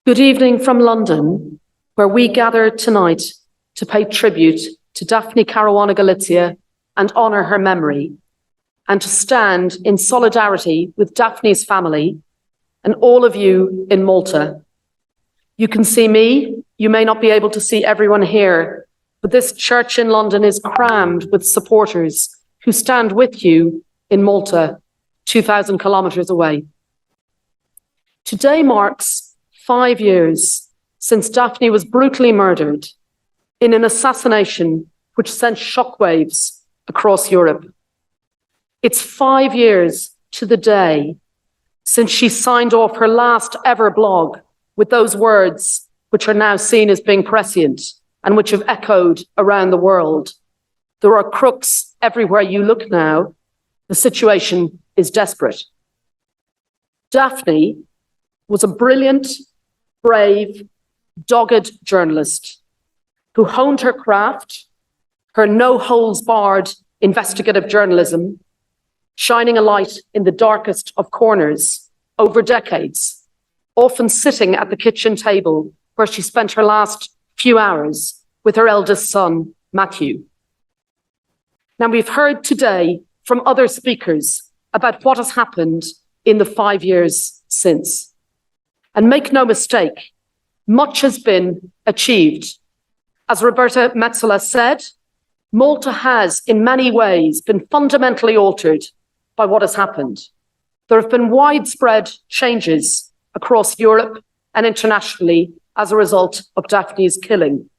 Good evening from London, where we gather tonight to pay tribute to Daphne Caruana Galizia and honour her memory, and to stand in solidarity with Daphne's family and all of you in Malta. You can see me, you may not be able to see everyone here, but this church in London is crammed with supporters who stand with you in Malta, 2,000 kilometres away. Today marks 5 years since Daphne was brutally murdered in an assassination which sent shockwaves across Europe. It's 5 years to the day since she signed off her last ever blog with those words which are now seen as being prescient and which have echoed around the world. There are crooks everywhere you look now. The situation is desperate. Daphne was a brilliant, brave, dogged journalist who honed her craft, her no-holds-barred investigative journalism, shining a light in the darkest of corners over decades, often sitting at the kitchen table where she spent her last few hours with her eldest son, Matthew. Now, we've heard today from other speakers about what has happened in the 5 years since. And make no mistake, much has been achieved. As Roberta Metsola said, Malta has in many ways been fundamentally altered by what has happened. There have been widespread changes across Europe and internationally as a result of Daphne's killing.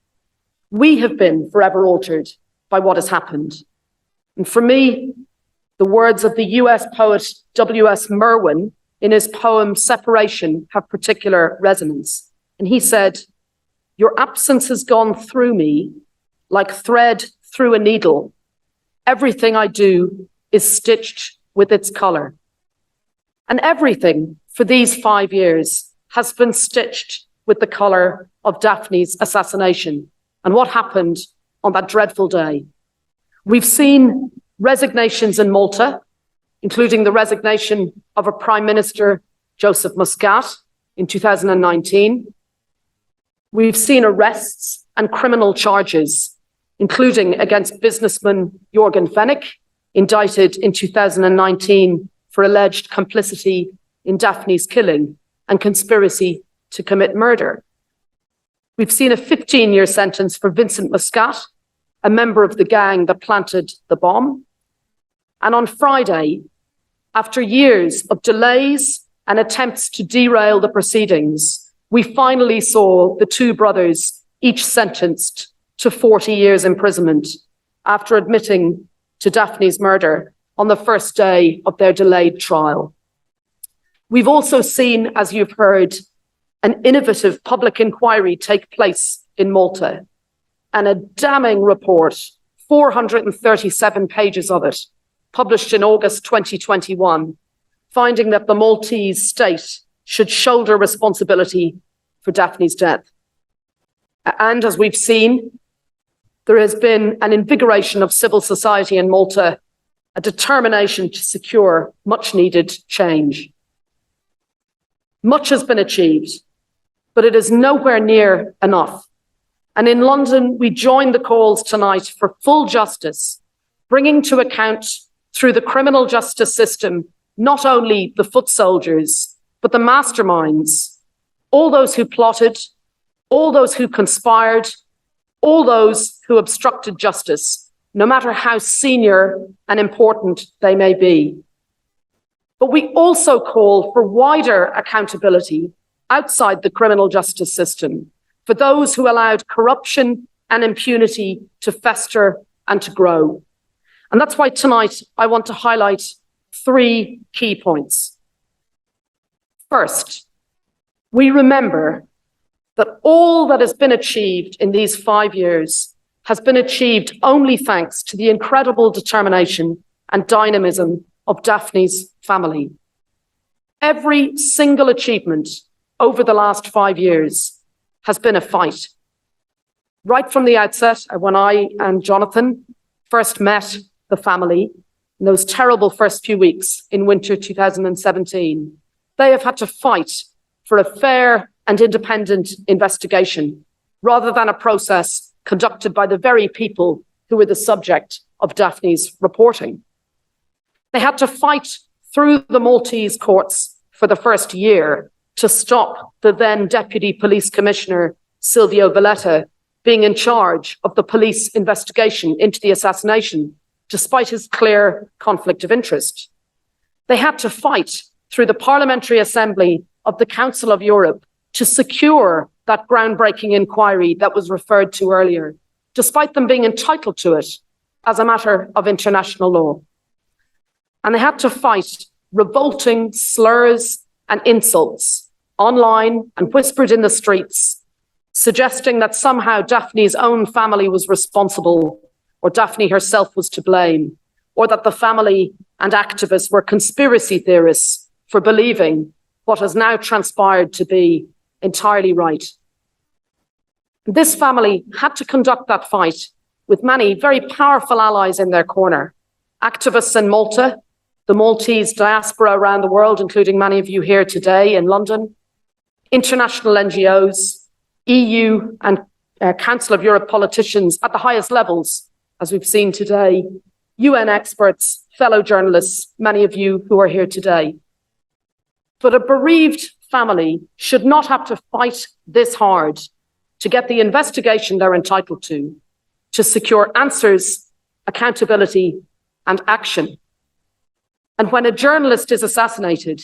We have been forever altered by what has happened. And for me, the words of the US poet W.S. Merwin in his poem Separation have particular resonance. And he said, "Your absence has gone through me like thread through a needle. Everything I do is stitched with its color." And everything for these 5 years has been stitched with the color of Daphne's assassination and what happened on that dreadful day. We've seen resignations in Malta, including the resignation of a Prime Minister, Joseph Muscat, in 2019. We've seen arrests and criminal charges, including against businessman Jorgen Fenech, indicted in 2019 for alleged complicity in Daphne's killing and conspiracy to commit murder. We've seen a 15-year sentence for Vincent Muscat, a member of the gang that planted the bomb. And on Friday, after years of delays and attempts to derail the proceedings, we finally saw the two brothers each sentenced to 40 years imprisonment after admitting to Daphne's murder on the first day of their delayed trial. We've also seen, as you've heard, an innovative public inquiry take place in Malta, and a damning report, 437 pages of it, published in August 2021, finding that the Maltese state should shoulder responsibility for Daphne's death. And as we've seen, there has been an invigoration of civil society in Malta, a determination to secure much needed change. Much has been achieved, but it is nowhere near enough. And in London, we join the calls tonight for full justice, bringing to account through the criminal justice system, not only the foot soldiers, but the masterminds, all those who plotted, all those who conspired, all those who obstructed justice, no matter how senior and important they may be. But we also call for wider accountability outside the criminal justice system for those who allowed corruption and impunity to fester and to grow. And that's why tonight I want to highlight 3 key points. First, we remember that all that has been achieved in these 5 years has been achieved only thanks to the incredible determination and dynamism of Daphne's family. Every single achievement over the last 5 years has been a fight. Right from the outset, when I and Jonathan first met the family in those terrible first few weeks in winter 2017, they have had to fight for a fair and independent investigation, rather than a process conducted by the very people who were the subject of Daphne's reporting. They had to fight through the Maltese courts for the first year to stop the then Deputy Police Commissioner, Silvio Valletta, being in charge of the police investigation into the assassination, despite his clear conflict of interest. They had to fight through the Parliamentary Assembly of the Council of Europe to secure that groundbreaking inquiry that was referred to earlier, despite them being entitled to it as a matter of international law. And they had to fight revolting slurs and insults online and whispered in the streets, suggesting that somehow Daphne's own family was responsible, or Daphne herself was to blame, or that the family and activists were conspiracy theorists for believing what has now transpired to be entirely right. This family had to conduct that fight with many very powerful allies in their corner. Activists in Malta, the Maltese diaspora around the world, including many of you here today in London, international NGOs, EU and Council of Europe politicians at the highest levels, as we've seen today, UN experts, fellow journalists, many of you who are here today. But a bereaved family should not have to fight this hard to get the investigation they're entitled to secure answers, accountability, and action. And when a journalist is assassinated,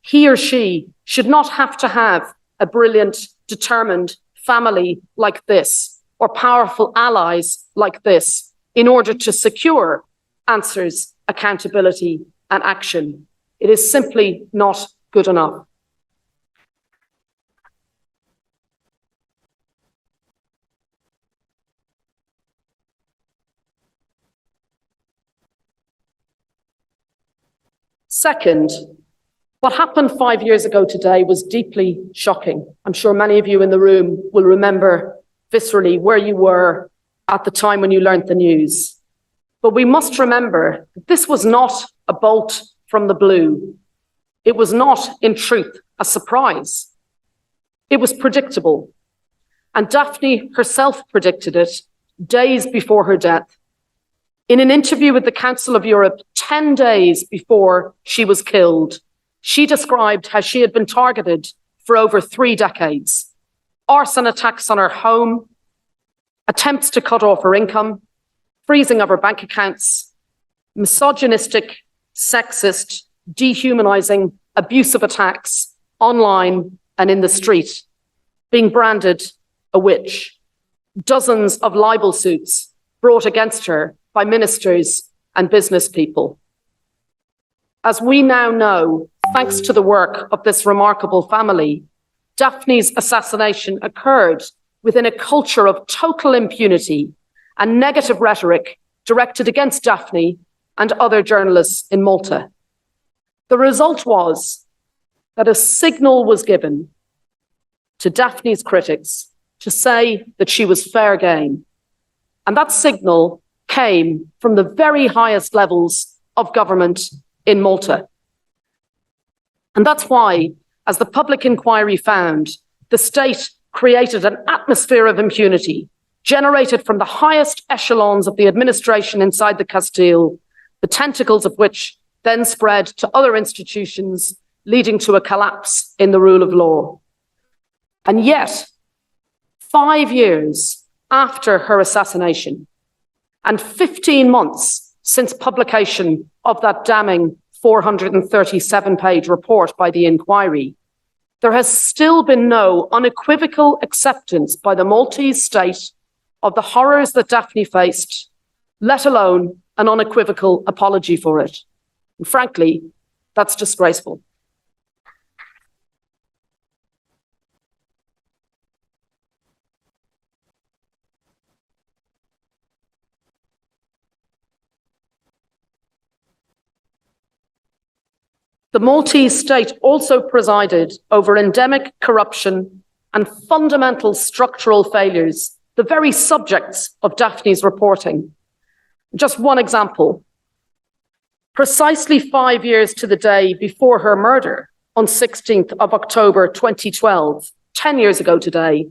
he or she should not have to have a brilliant, determined family like this, or powerful allies like this, in order to secure answers, accountability, and action. It is simply not good enough. Second, what happened 5 years ago today was deeply shocking. I'm sure many of you in the room will remember viscerally where you were at the time when you learned the news. But we must remember that this was not a bolt from the blue. It was not, in truth, a surprise. It was predictable. And Daphne herself predicted it days before her death. In an interview with the Council of Europe 10 days before she was killed, she described how she had been targeted for over 3 decades. Arson attacks on her home, attempts to cut off her income, freezing of her bank accounts, misogynistic, sexist, dehumanizing, abusive attacks online and in the street, being branded a witch, dozens of libel suits brought against her by ministers and business people. As we now know, thanks to the work of this remarkable family, Daphne's assassination occurred within a culture of total impunity and negative rhetoric directed against Daphne and other journalists in Malta. The result was that a signal was given to Daphne's critics to say that she was fair game. And that signal came from the very highest levels of government in Malta. And that's why, as the public inquiry found, the state created an atmosphere of impunity generated from the highest echelons of the administration inside the Castile, the tentacles of which then spread to other institutions, leading to a collapse in the rule of law. And yet, 5 years after her assassination, and 15 months since publication of that damning 437-page report by the inquiry, there has still been no unequivocal acceptance by the Maltese state of the horrors that Daphne faced, let alone an unequivocal apology for it. And frankly, that's disgraceful. The Maltese state also presided over endemic corruption and fundamental structural failures, the very subjects of Daphne's reporting. Just one example. Precisely 5 years to the day before her murder, on 16th of October 2012, 10 years ago today,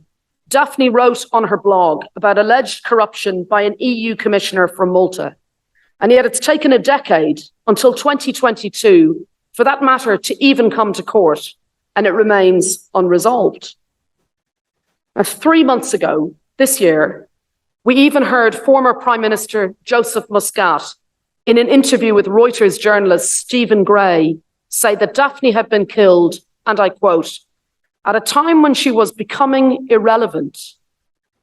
Daphne wrote on her blog about alleged corruption by an EU commissioner from Malta. And yet it's taken a decade, until 2022, for that matter to even come to court, and it remains unresolved. Now, 3 months ago, this year, we even heard former Prime Minister Joseph Muscat, in an interview with Reuters journalist Stephen Gray, say that Daphne had been killed, and I quote, "At a time when she was becoming irrelevant.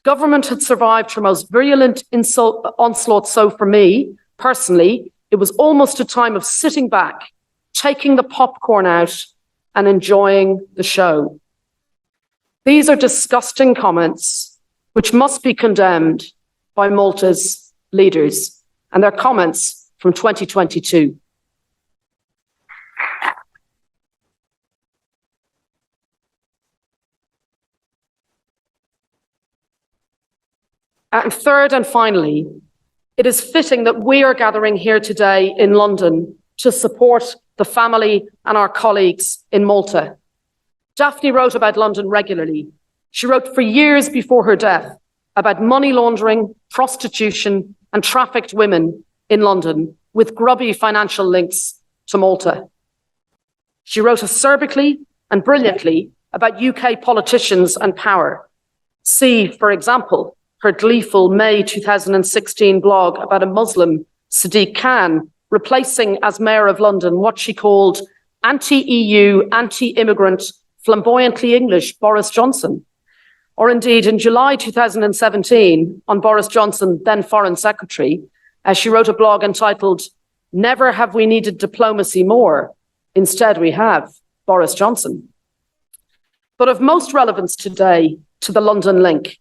Government had survived her most virulent onslaught, so for me, personally, it was almost a time of sitting back, taking the popcorn out and enjoying the show." These are disgusting comments which must be condemned by Malta's leaders, and they're comments from 2022. And third and finally, it is fitting that we are gathering here today in London to support the family and our colleagues in Malta. Daphne wrote about London regularly. She wrote for years before her death about money laundering, prostitution, and trafficked women in London with grubby financial links to Malta. She wrote acerbically and brilliantly about UK politicians and power. See, for example, her gleeful May 2016 blog about a Muslim, Sadiq Khan, replacing as Mayor of London what she called anti-EU, anti-immigrant, flamboyantly English Boris Johnson. Or indeed, in July 2017, on Boris Johnson, then Foreign Secretary, she wrote a blog entitled, "Never Have We Needed Diplomacy More. Instead, we have Boris Johnson." But of most relevance today to the London link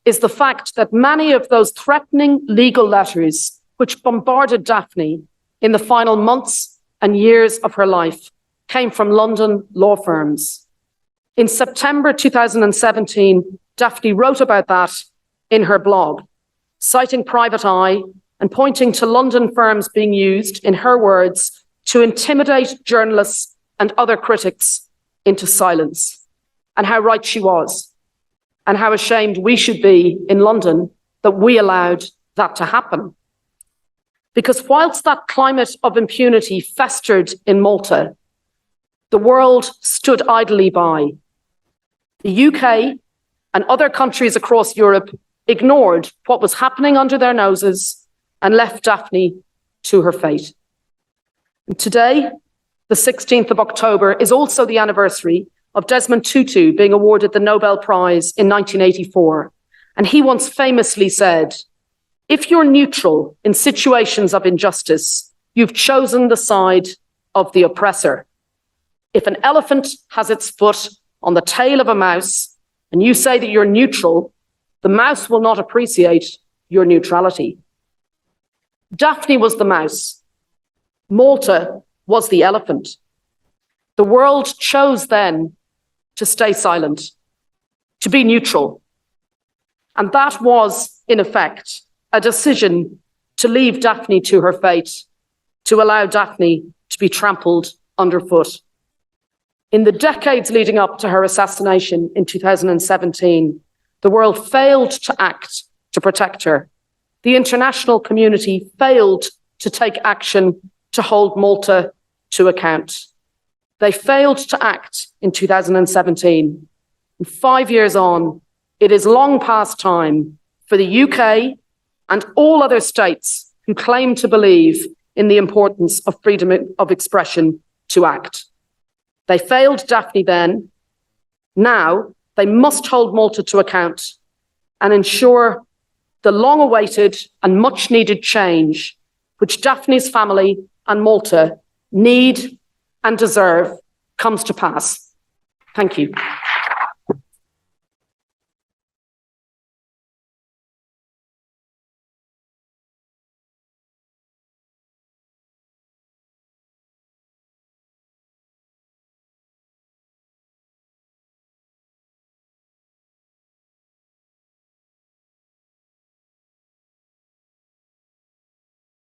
is the fact that many of those threatening legal letters which bombarded Daphne in the final months and years of her life came from London law firms. In September 2017, Daphne wrote about that in her blog, citing Private Eye and pointing to London firms being used, in her words, to intimidate journalists and other critics into silence, and how right she was, and how ashamed we should be in London that we allowed that to happen. Because whilst that climate of impunity festered in Malta, the world stood idly by. The UK and other countries across Europe ignored what was happening under their noses and left Daphne to her fate. And today, the 16th of October, is also the anniversary of Desmond Tutu being awarded the Nobel Prize in 1984. And he once famously said, "If you're neutral in situations of injustice, you've chosen the side of the oppressor. If an elephant has its foot on the tail of a mouse and you say that you're neutral, the mouse will not appreciate your neutrality." Daphne was the mouse. Malta was the elephant. The world chose then to stay silent, to be neutral. And that was, in effect, a decision to leave Daphne to her fate, to allow Daphne to be trampled underfoot. In the decades leading up to her assassination in 2017, the world failed to act to protect her. The international community failed to take action to hold Malta to account. They failed to act in 2017. And 5 years on, it is long past time for the UK and all other states who claim to believe in the importance of freedom of expression to act. They failed Daphne then. Now they must hold Malta to account and ensure the long-awaited and much-needed change which Daphne's family and Malta need and deserve comes to pass. Thank you.